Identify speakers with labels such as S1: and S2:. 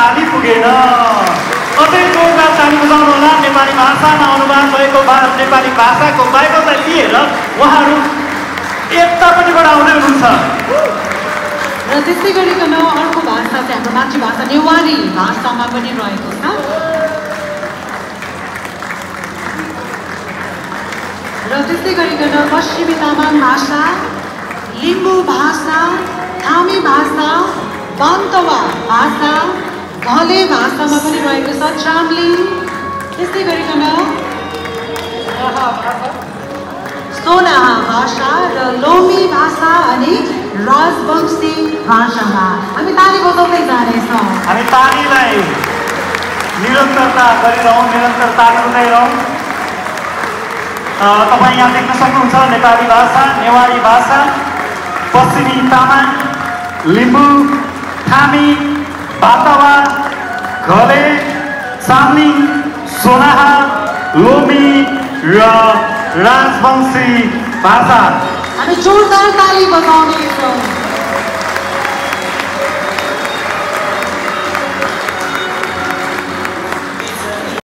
S1: ताली पुगेन अझै जोरदार ताली बजाउनुहोला नेपाली भाषामा अनुवाद भएको नेपाली भाषाको बाइबललाई लिएर उहाँहरू एकतापट्टिबाट आउँदै हुनुहुन्छ
S2: र त्यस्तै गरिकन अर्को भाषा चाहिँ हाम्रो मातृभाषा नेवारी भाषामा पनि रहेको छ र त्यस्तै गरिकन पश्चिमी तामाङ भाषा लिम्बू भाषा थामी भाषा बान्तवा भाषा घले भाषामा पनि रहेको छ चाम्ली त्यस्तै गरिकन सोनाहा भाषा र लोमी भाषा अनि राजवंशी भाषामा हामी ताली बजाउँदै जानेछौँ
S1: हामी तालीलाई निरन्तरता गरिरहौँ निरन्तर ताली उठाइरहौँ तपाईँ यहाँ देख्न सक्नुहुन्छ नेपाली भाषा नेवारी भाषा पश्चिमी तामाङ लिम्बू थामी बातवा घले चाम्लिङ सोनाहा लोमी र राजवंशी भाषा
S2: हामी जोरदार ताली बजाउनेछौँ